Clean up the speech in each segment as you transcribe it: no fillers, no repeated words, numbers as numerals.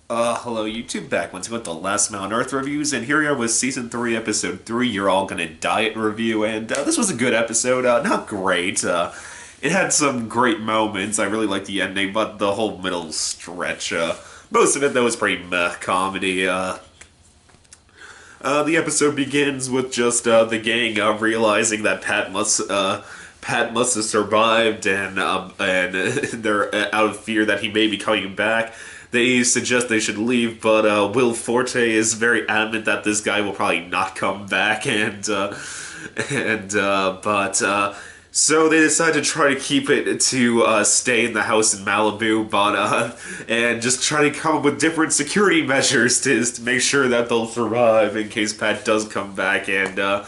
Hello YouTube, back once again with the Last Man on Earth reviews, and here we are with Season 3, Episode 3, You're All Gonna Diet review, and this was a good episode, not great, it had some great moments, I really liked the ending, but the whole middle stretch, most of it though was pretty meh comedy, the episode begins with just, the gang, realizing that Pat must have survived, and they're out of fear that he may be coming back. They suggest they should leave, but Will Forte is very adamant that this guy will probably not come back, so they decide to try to keep it to stay in the house in Malibu, and just try to come up with different security measures to make sure that they'll survive in case Pat does come back, and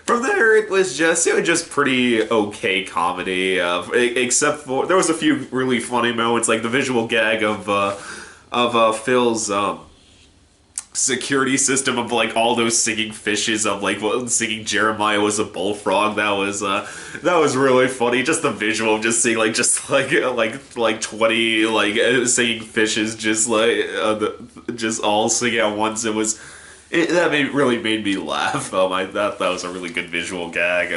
from there, it was just pretty okay comedy. Except for there was a few really funny moments, like the visual gag of Phil's security system of like all those singing fishes of like singing Jeremiah was a bullfrog. That was really funny. Just the visual of just seeing like 20 singing fishes just all singing at once. Really made me laugh. I thought that was a really good visual gag.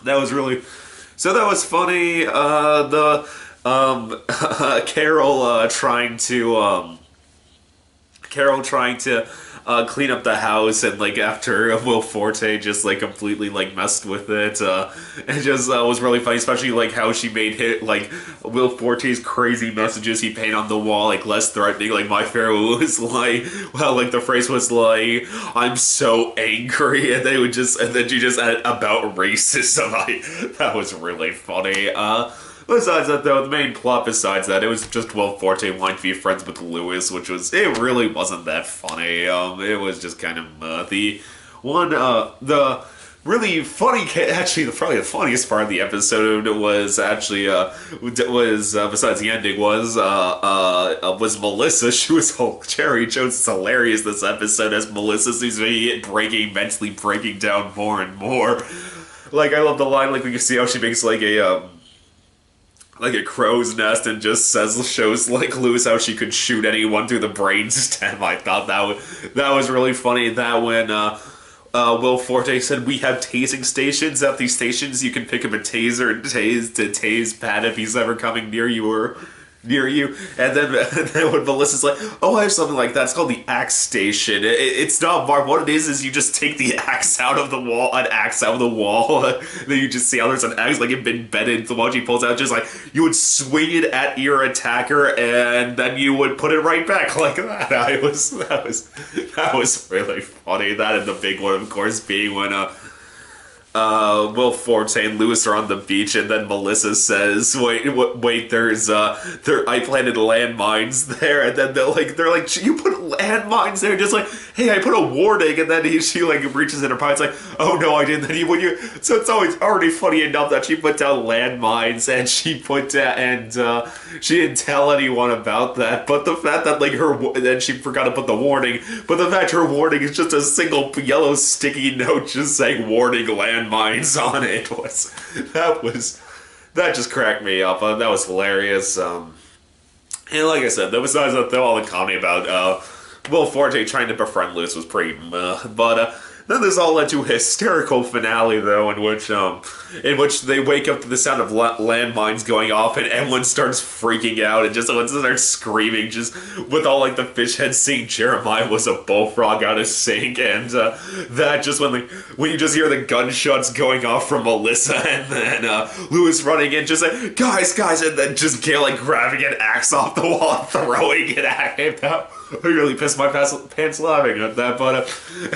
That was really that was funny. The Carol trying to clean up the house, and like after Will Forte just like completely like messed with it, it just was really funny, especially like how she made like Will Forte's crazy messages he painted on the wall like less threatening. Like My Fair was like, well, like the phrase was like, "I'm so angry," and then she just added about racism. That was really funny. Besides that, though, the main plot besides that, it was just Will Forte wanting to be friends with Lewis, it really wasn't that funny. It was just kind of, the really funny, probably the funniest part of the episode was actually, besides the ending, was Melissa. She was Cherry Jones is hilarious this episode as Melissa seems to be mentally breaking down more and more. Like, I love the line, like, we can see how she makes, like a crow's nest and just shows like Lewis how she could shoot anyone through the brainstem. I thought that was really funny. That when Will Forte said we have tasing stations. At these stations, you can pick up a taser and tase Pat if he's ever coming near you or near you. And then when Melissa's like, "Oh, I have something like that. It's called the axe station. It's not Mark. What it is you just take the axe out of the wall, an axe out of the wall. Then you just see how there's an axe like embedded. The one she pulls out, just like you would swing it at your attacker, and then you would put it right back like that. That was really funny. That and the big one, of course, being when Will Forte and Lewis are on the beach, and then Melissa says, "Wait, I planted landmines there," and then they're like, "You put landmines there?" Just like, "Hey, I put a warning," and then she like reaches in her pocket, like, "Oh no, I didn't." So it's always already funny enough that she put down landmines, and she didn't tell anyone about that. But the fact that then she forgot to put the warning, but the fact her warning is just a single yellow sticky note just saying "warning landmines" on it that just cracked me up. That was hilarious. And like I said, besides that, all the comedy about Will Forte trying to befriend Lewis was pretty meh. But then this all led to a hysterical finale, though, in which they wake up to the sound of landmines going off, and everyone starts freaking out, and just everyone starts screaming, just with all like the fish heads saying Jeremiah was a bullfrog out of sync, and that just when you just hear the gunshots going off from Melissa, and then Lewis running in, just like guys, and then just Gail like grabbing an axe off the wall and throwing it at him. I really pissed my pants laughing at that, but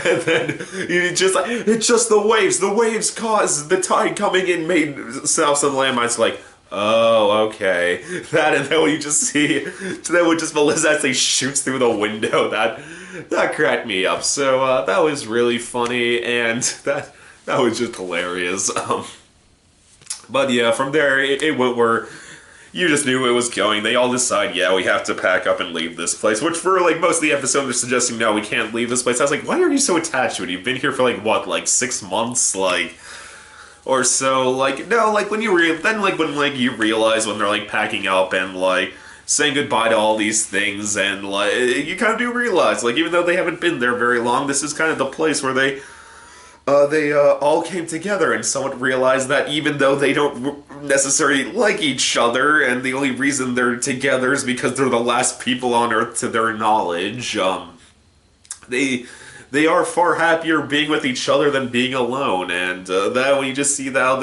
and then it's just the waves. The waves caused the tide coming in made south of the landmines like, oh, okay. That, and then when you just see, then when just Melissa actually shoots through the window, that cracked me up. So that was really funny, and that was just hilarious. But yeah, from there it went where you just knew it was going. They all decide, yeah, we have to pack up and leave this place. Which for like most of the episode, they're suggesting, no, we can't leave this place. I was like, why are you so attached to it? You've been here for like what, like 6 months, or so. Like no, like when you realize when they're like packing up and like saying goodbye to all these things, and like you kind of do realize, like even though they haven't been there very long, this is kind of the place where they all came together and somewhat realized that even though they don't necessarily like each other, and the only reason they're together is because they're the last people on Earth to their knowledge, they are far happier being with each other than being alone, and that when you just see how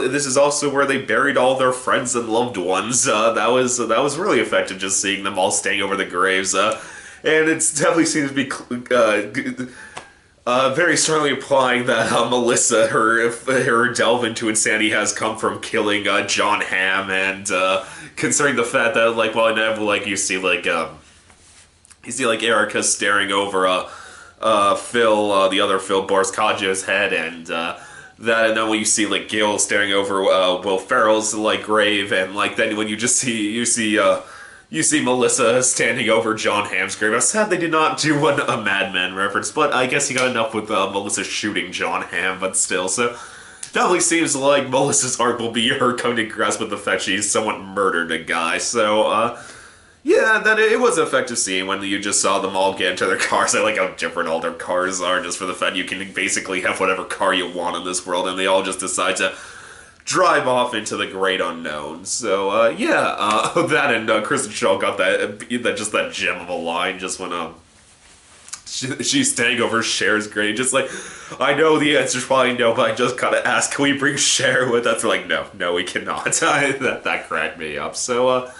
this is also where they buried all their friends and loved ones, that was really effective, just seeing them all staying over the graves, and it definitely seems to be very strongly implying that Melissa, her delve into insanity has come from killing John Hamm, and considering the fact that like well, inevitably like you see like Erica staring over Phil, the other Phil Boris Kajo's head, and and then when you see like Gil staring over Will Ferrell's like grave, and like then when you see Melissa standing over John Hamm's grave. I'm sad they did not do a Mad Men reference, but I guess he got enough with Melissa shooting John Hamm, but still, so definitely seems like Melissa's arc will be her coming to grasp with the fact she's somewhat murdered a guy, so, yeah, then it was an effective scene when you just saw them all get into their cars. I like how different all their cars are, just for the fact you can basically have whatever car you want in this world, and they all just decide to drive off into the great unknown. So, yeah, that and Kristen Shaw got that gem of a line just when, she's standing over Cher's grave, just like, I know the answer's probably no, but I just gotta ask, can we bring Cher with us? Like, no, we cannot. that cracked me up. So,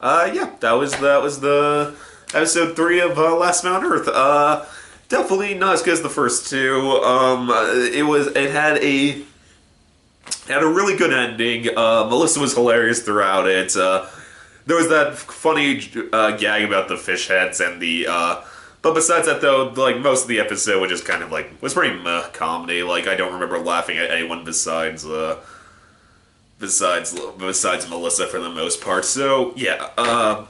yeah, that was the episode 3 of Last Man on Earth. Definitely not as good as the first two. It had a really good ending. Melissa was hilarious throughout it. There was that funny gag about the fish heads and the. But besides that, though, like most of the episode was just kind of like was pretty meh comedy. Like I don't remember laughing at anyone besides Melissa for the most part. So yeah,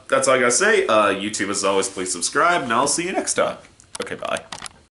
that's all I gotta say. YouTube as always, please subscribe, and I'll see you next time. Okay, bye.